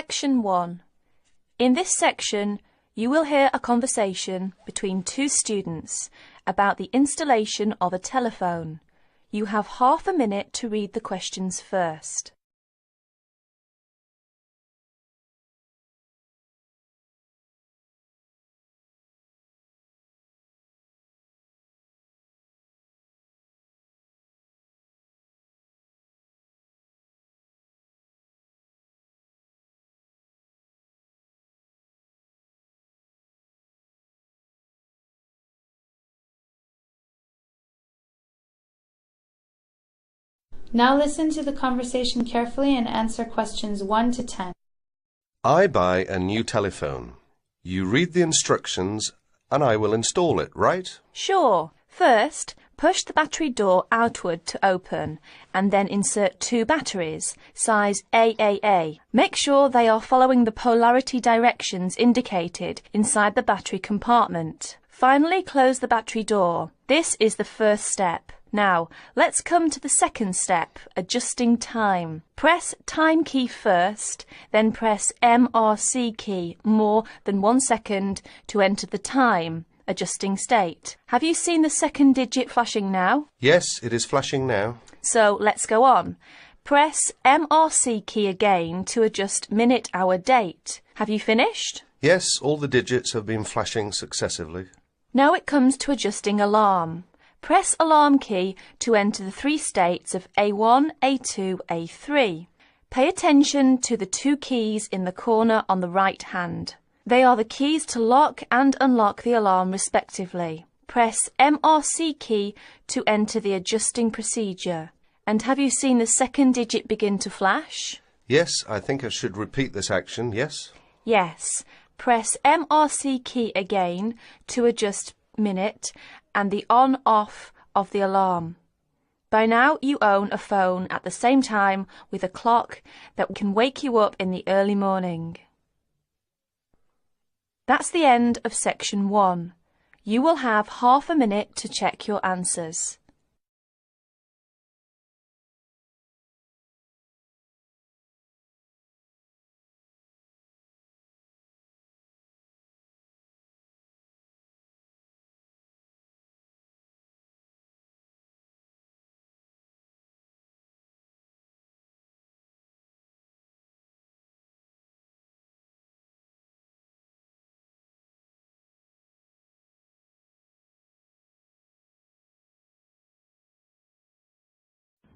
Section 1. In this section, you will hear a conversation between two students about the installation of a telephone. You have half a minute to read the questions first. Now listen to the conversation carefully and answer questions 1 to 10. I buy a new telephone. You read the instructions and I will install it, right? Sure. First, push the battery door outward to open and then insert 2 batteries, size AAA. Make sure they are following the polarity directions indicated inside the battery compartment. Finally, close the battery door. This is the first step. Now, let's come to the second step, adjusting time. Press time key first, then press MRC key more than 1 second to enter the time, adjusting state. Have you seen the second digit flashing now? Yes, it is flashing now. So let's go on. Press MRC key again to adjust minute, hour, date. Have you finished? Yes, all the digits have been flashing successively. Now it comes to adjusting alarm. Press alarm key to enter the 3 states of A1, A2, A3. Pay attention to the 2 keys in the corner on the right hand. They are the keys to lock and unlock the alarm respectively. Press MRC key to enter the adjusting procedure. And have you seen the second digit begin to flash? Yes, I think I should repeat this action, yes? Yes. Press MRC key again to adjust minute and the on-off of the alarm. By now you own a phone at the same time with a clock that can wake you up in the early morning. That's the end of section 1. You will have half a minute to check your answers.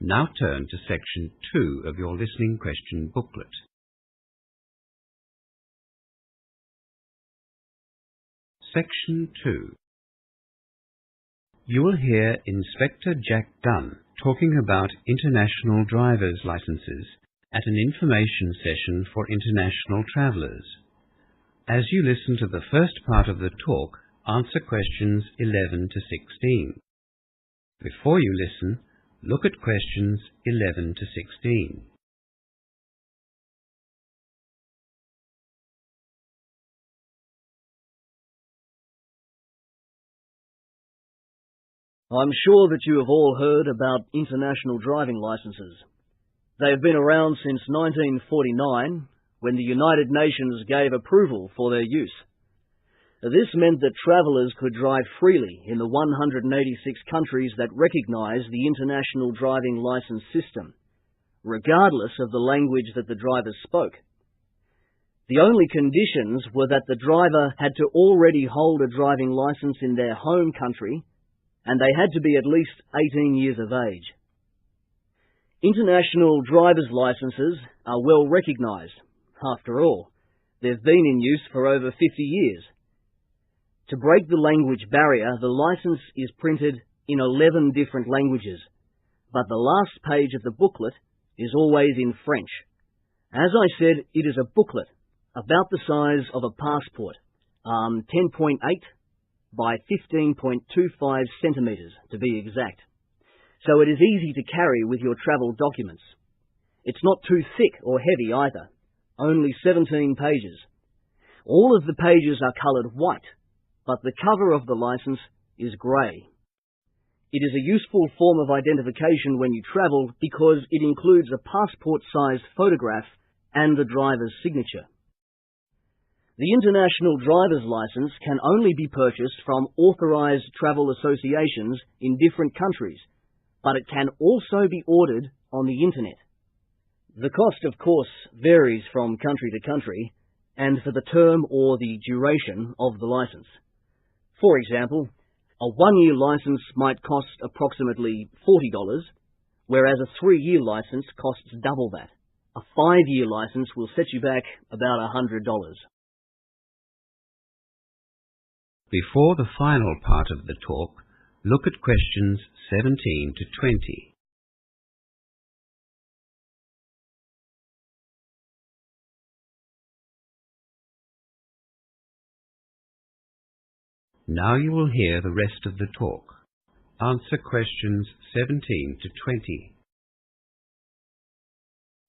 Now turn to section 2 of your listening question booklet. Section 2. You will hear Inspector Jack Dunn talking about international driver's licenses at an information session for international travellers. As you listen to the first part of the talk, answer questions 11 to 16. Before you listen, look at questions 11 to 16. I'm sure that you have all heard about international driving licenses. They have been around since 1949, when the United Nations gave approval for their use. This meant that travellers could drive freely in the 186 countries that recognise the international driving licence system, regardless of the language that the drivers spoke. The only conditions were that the driver had to already hold a driving licence in their home country, and they had to be at least 18 years of age. International driver's licences are well recognised. After all, they've been in use for over 50 years. To break the language barrier, the licence is printed in 11 different languages, but the last page of the booklet is always in French. As I said, it is a booklet about the size of a passport, 10.8 by 15.25 centimetres to be exact. So it is easy to carry with your travel documents. It's not too thick or heavy either, only 17 pages. All of the pages are coloured white, but the cover of the licence is grey. It is a useful form of identification when you travel because it includes a passport-sized photograph and the driver's signature. The International Driver's License can only be purchased from authorized travel associations in different countries, but it can also be ordered on the Internet. The cost, of course, varies from country to country, and for the term or the duration of the license. For example, a 1-year license might cost approximately $40, whereas a 3-year license costs double that. A 5-year license will set you back about $100. Before the final part of the talk, look at questions 17 to 20. Now you will hear the rest of the talk. Answer questions 17 to 20.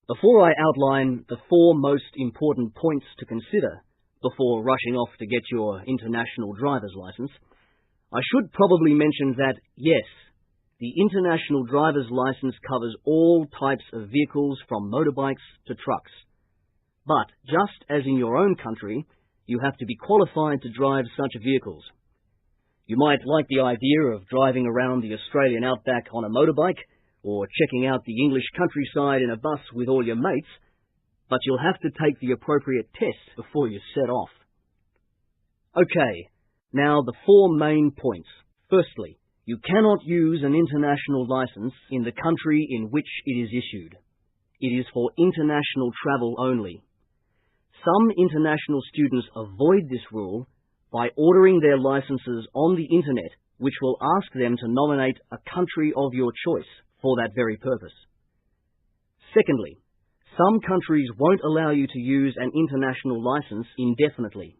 Before I outline the 4 most important points to consider before rushing off to get your international driver's license, I should probably mention that, yes, the international driver's license covers all types of vehicles from motorbikes to trucks. But, just as in your own country, you have to be qualified to drive such vehicles. You might like the idea of driving around the Australian outback on a motorbike, or checking out the English countryside in a bus with all your mates, but you'll have to take the appropriate test before you set off. Okay, now the 4 main points. Firstly, you cannot use an international license in the country in which it is issued. It is for international travel only. Some international students avoid this rule by ordering their licenses on the Internet, which will ask them to nominate a country of your choice for that very purpose. Secondly, some countries won't allow you to use an international license indefinitely.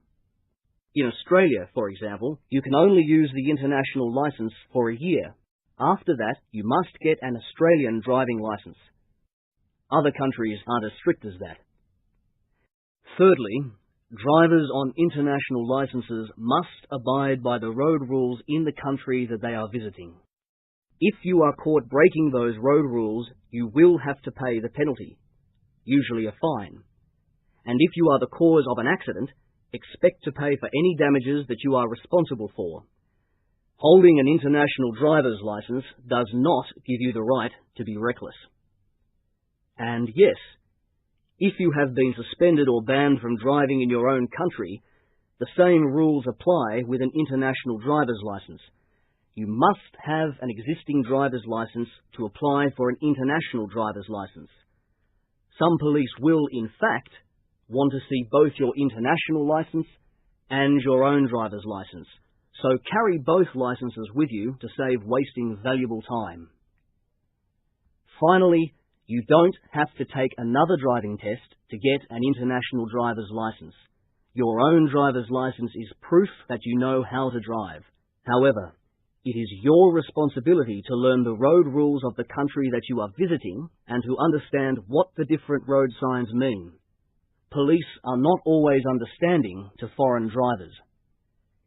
In Australia, for example, you can only use the international license for a year. After that, you must get an Australian driving license. Other countries aren't as strict as that. Thirdly, drivers on international licenses must abide by the road rules in the country that they are visiting. If you are caught breaking those road rules, you will have to pay the penalty, usually a fine. And if you are the cause of an accident, expect to pay for any damages that you are responsible for. Holding an international driver's license does not give you the right to be reckless. And yes, if you have been suspended or banned from driving in your own country, the same rules apply with an international driver's license. You must have an existing driver's license to apply for an international driver's license. Some police will, in fact, want to see both your international license and your own driver's license, so carry both licenses with you to save wasting valuable time. Finally, you don't have to take another driving test to get an international driver's license. Your own driver's license is proof that you know how to drive. However, it is your responsibility to learn the road rules of the country that you are visiting and to understand what the different road signs mean. Police are not always understanding to foreign drivers.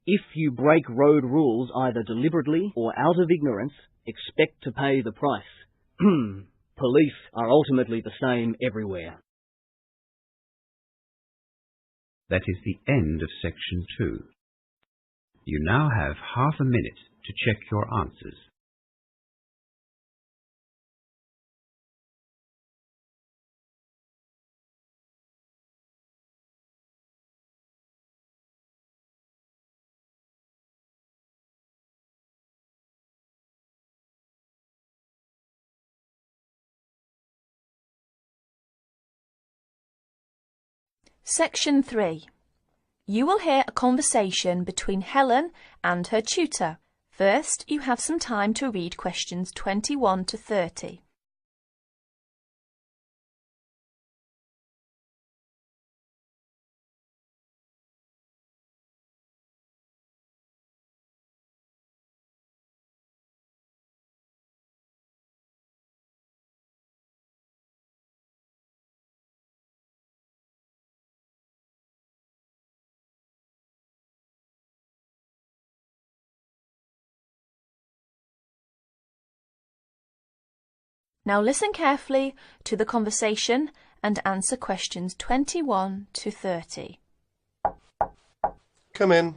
If you break road rules either deliberately or out of ignorance, expect to pay the price. Police are ultimately the same everywhere. That is the end of section 2. You now have half a minute to check your answers. Section 3. You will hear a conversation between Helen and her tutor. First, you have some time to read questions 21 to 30. Now listen carefully to the conversation and answer questions 21 to 30. Come in.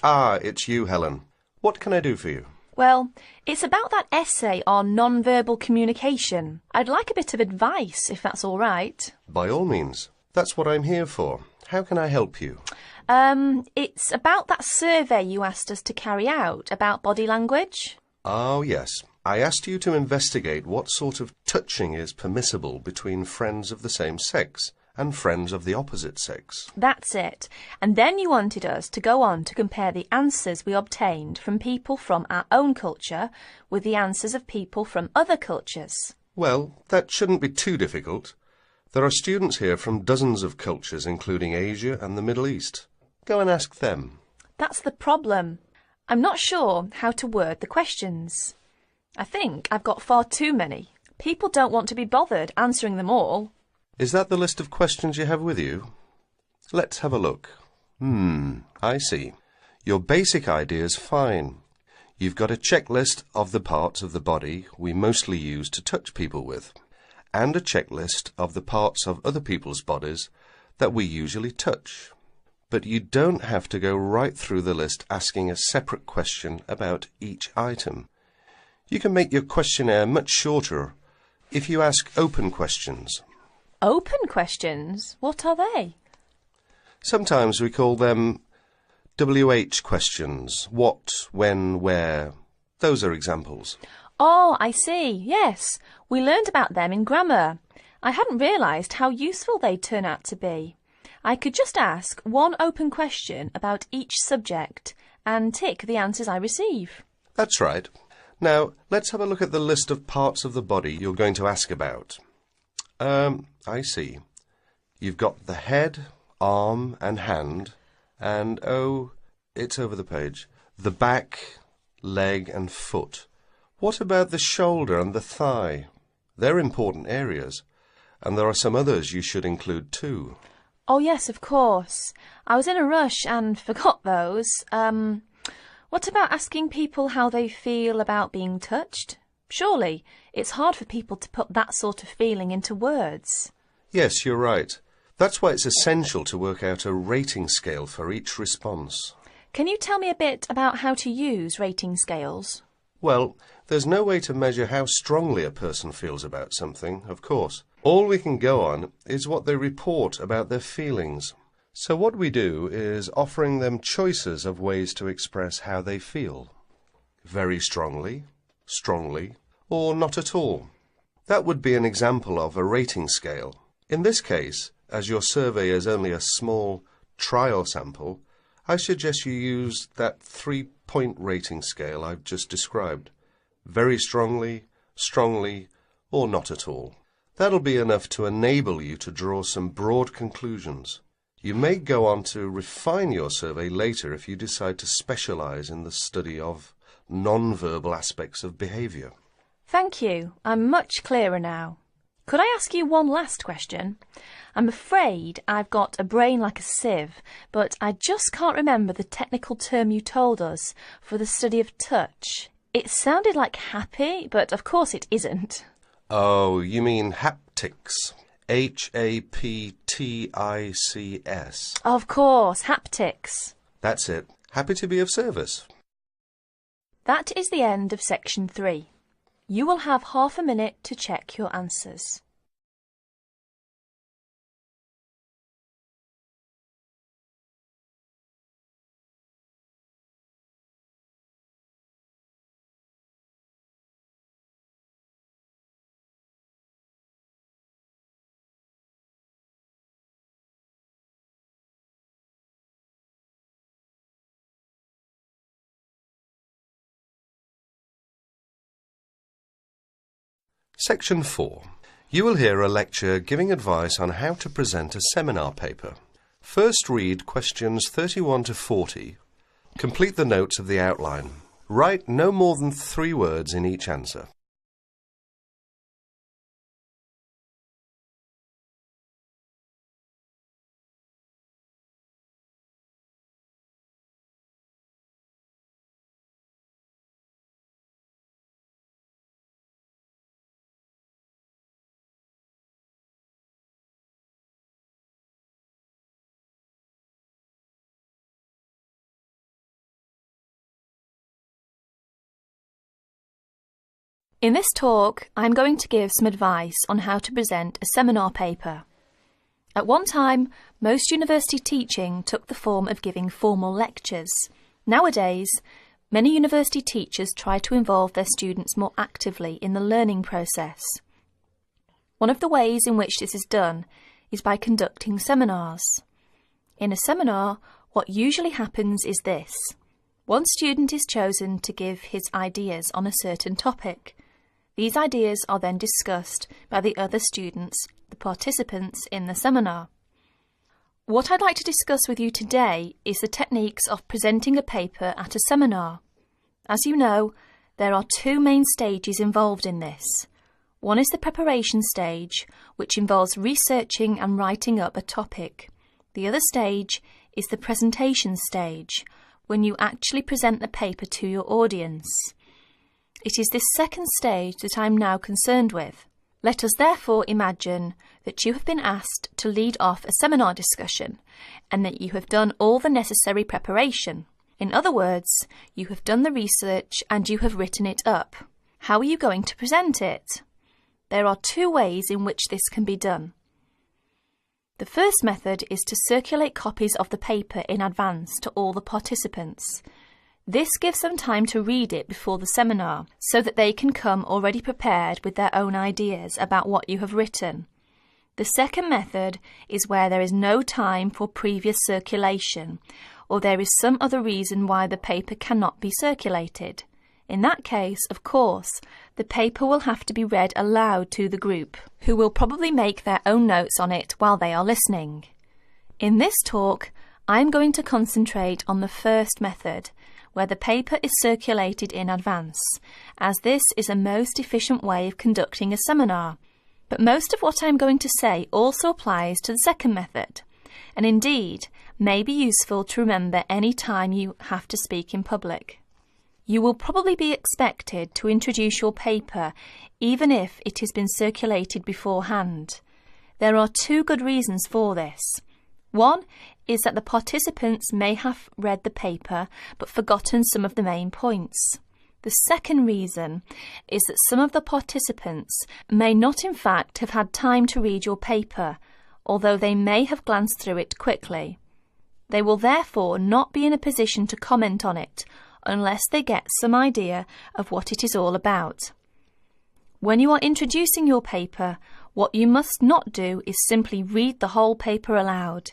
Ah, it's you, Helen. What can I do for you? Well, it's about that essay on non-verbal communication. I'd like a bit of advice, if that's all right. By all means. That's what I'm here for. How can I help you? It's about that survey you asked us to carry out about body language. Oh, yes. I asked you to investigate what sort of touching is permissible between friends of the same sex and friends of the opposite sex. That's it. And then you wanted us to go on to compare the answers we obtained from people from our own culture with the answers of people from other cultures. Well, that shouldn't be too difficult. There are students here from dozens of cultures, including Asia and the Middle East. Go and ask them. That's the problem. I'm not sure how to word the questions. I think I've got far too many. People don't want to be bothered answering them all. Is that the list of questions you have with you? Let's have a look. I see. Your basic idea is fine. You've got a checklist of the parts of the body we mostly use to touch people with, and a checklist of the parts of other people's bodies that we usually touch. But you don't have to go right through the list asking a separate question about each item. You can make your questionnaire much shorter if you ask open questions. Open questions? What are they? Sometimes we call them WH questions. What, when, where. Those are examples. Oh, I see. Yes, we learned about them in grammar. I hadn't realised how useful they'd turn out to be. I could just ask one open question about each subject and tick the answers I receive. That's right. Now, let's have a look at the list of parts of the body you're going to ask about. I see. You've got the head, arm and hand, and, oh, it's over the page, the back, leg and foot. What about the shoulder and the thigh? They're important areas, and there are some others you should include too. Oh, yes, of course. I was in a rush and forgot those. What about asking people how they feel about being touched? Surely it's hard for people to put that sort of feeling into words. Yes, you're right. That's why it's essential to work out a rating scale for each response. Can you tell me a bit about how to use rating scales? Well, there's no way to measure how strongly a person feels about something, of course. All we can go on is what they report about their feelings. So what we do is offering them choices of ways to express how they feel. Very strongly, strongly, or not at all. That would be an example of a rating scale. In this case, as your survey is only a small trial sample, I suggest you use that 3-point rating scale I've just described. Very strongly, strongly, or not at all. That'll be enough to enable you to draw some broad conclusions. You may go on to refine your survey later if you decide to specialise in the study of non-verbal aspects of behaviour. Thank you. I'm much clearer now. Could I ask you one last question? I'm afraid I've got a brain like a sieve, but I just can't remember the technical term you told us for the study of touch. It sounded like happy, but of course it isn't. Oh, you mean haptics. Haptics. Of course, haptics. That's it. Happy to be of service. That is the end of section 3. You will have half a minute to check your answers. Section 4. You will hear a lecture giving advice on how to present a seminar paper. First read questions 31 to 40. Complete the notes of the outline. Write no more than 3 words in each answer. In this talk, I'm going to give some advice on how to present a seminar paper. At one time, most university teaching took the form of giving formal lectures. Nowadays, many university teachers try to involve their students more actively in the learning process. One of the ways in which this is done is by conducting seminars. In a seminar, what usually happens is this. One student is chosen to give his ideas on a certain topic. These ideas are then discussed by the other students, the participants in the seminar. What I'd like to discuss with you today is the techniques of presenting a paper at a seminar. As you know, there are two main stages involved in this. One is the preparation stage, which involves researching and writing up a topic. The other stage is the presentation stage, when you actually present the paper to your audience. It is this second stage that I'm now concerned with. Let us therefore imagine that you have been asked to lead off a seminar discussion and that you have done all the necessary preparation. In other words, you have done the research and you have written it up. How are you going to present it? There are two ways in which this can be done. The first method is to circulate copies of the paper in advance to all the participants. This gives them time to read it before the seminar, so that they can come already prepared with their own ideas about what you have written. The second method is where there is no time for previous circulation, or there is some other reason why the paper cannot be circulated. In that case, of course, the paper will have to be read aloud to the group, who will probably make their own notes on it while they are listening. In this talk, I am going to concentrate on the first method, where the paper is circulated in advance, as this is a most efficient way of conducting a seminar. But most of what I am going to say also applies to the second method, and indeed may be useful to remember any time you have to speak in public. You will probably be expected to introduce your paper even if it has been circulated beforehand. There are two good reasons for this. One is that the participants may have read the paper but forgotten some of the main points. The second reason is that some of the participants may not in fact have had time to read your paper, although they may have glanced through it quickly. They will therefore not be in a position to comment on it unless they get some idea of what it is all about. When you are introducing your paper, what you must not do is simply read the whole paper aloud.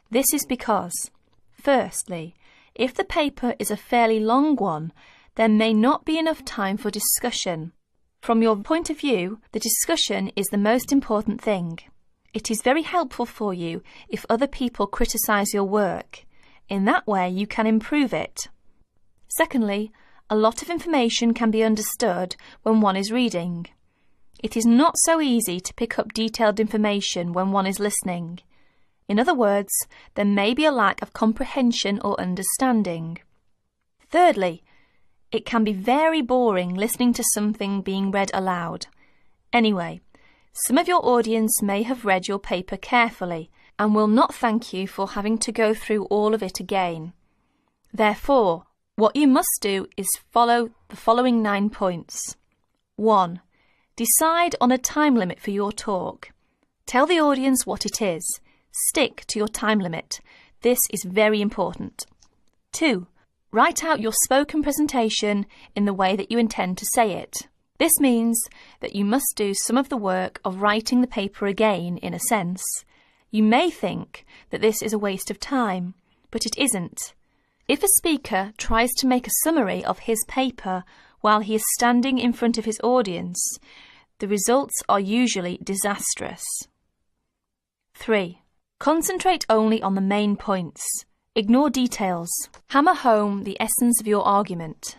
This is because, firstly, if the paper is a fairly long one, there may not be enough time for discussion. From your point of view, the discussion is the most important thing. It is very helpful for you if other people criticise your work. In that way, you can improve it. Secondly, a lot of information can be understood when one is reading. It is not so easy to pick up detailed information when one is listening. In other words, there may be a lack of comprehension or understanding. Thirdly, it can be very boring listening to something being read aloud. Anyway, some of your audience may have read your paper carefully and will not thank you for having to go through all of it again. Therefore, what you must do is follow the following 9 points. 1. Decide on a time limit for your talk. Tell the audience what it is. Stick to your time limit. This is very important. 2. Write out your spoken presentation in the way that you intend to say it. This means that you must do some of the work of writing the paper again, in a sense. You may think that this is a waste of time, but it isn't. If a speaker tries to make a summary of his paper while he is standing in front of his audience, the results are usually disastrous. 3. Concentrate only on the main points. Ignore details. Hammer home the essence of your argument.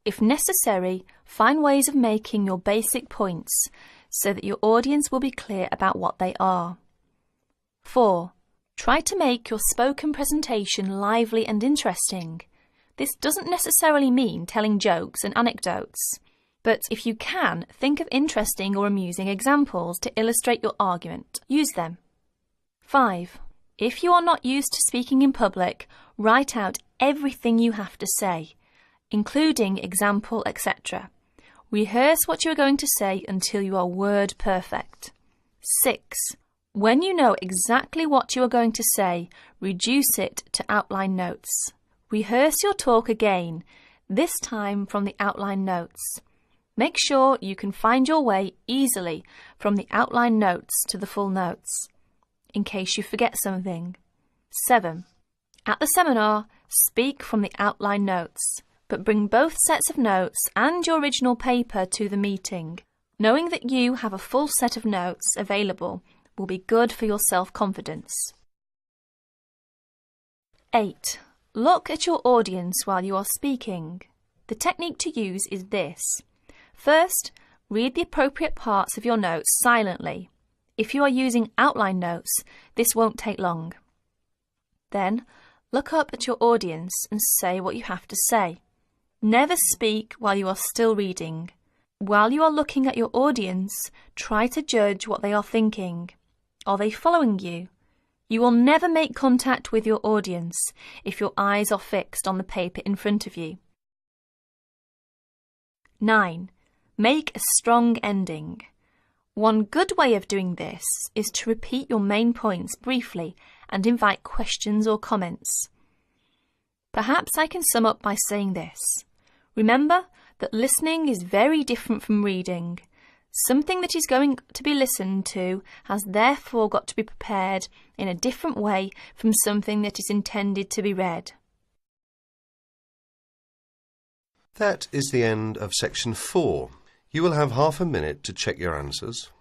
If necessary, find ways of making your basic points so that your audience will be clear about what they are. 4. Try to make your spoken presentation lively and interesting. This doesn't necessarily mean telling jokes and anecdotes, but if you can, think of interesting or amusing examples to illustrate your argument. Use them. 5. If you are not used to speaking in public, write out everything you have to say, including example, etc. Rehearse what you are going to say until you are word perfect. 6. When you know exactly what you are going to say, reduce it to outline notes. Rehearse your talk again, this time from the outline notes. Make sure you can find your way easily from the outline notes to the full notes, in case you forget something. 7. At the seminar, speak from the outline notes, but bring both sets of notes and your original paper to the meeting. Knowing that you have a full set of notes available will be good for your self-confidence. 8. Look at your audience while you are speaking. The technique to use is this. First, read the appropriate parts of your notes silently. If you are using outline notes, this won't take long. Then, look up at your audience and say what you have to say. Never speak while you are still reading. While you are looking at your audience, try to judge what they are thinking. Are they following you? You will never make contact with your audience if your eyes are fixed on the paper in front of you. 9. Make a strong ending. One good way of doing this is to repeat your main points briefly and invite questions or comments. Perhaps I can sum up by saying this. Remember that listening is very different from reading. Something that is going to be listened to has therefore got to be prepared in a different way from something that is intended to be read. That is the end of section 4. You will have half a minute to check your answers.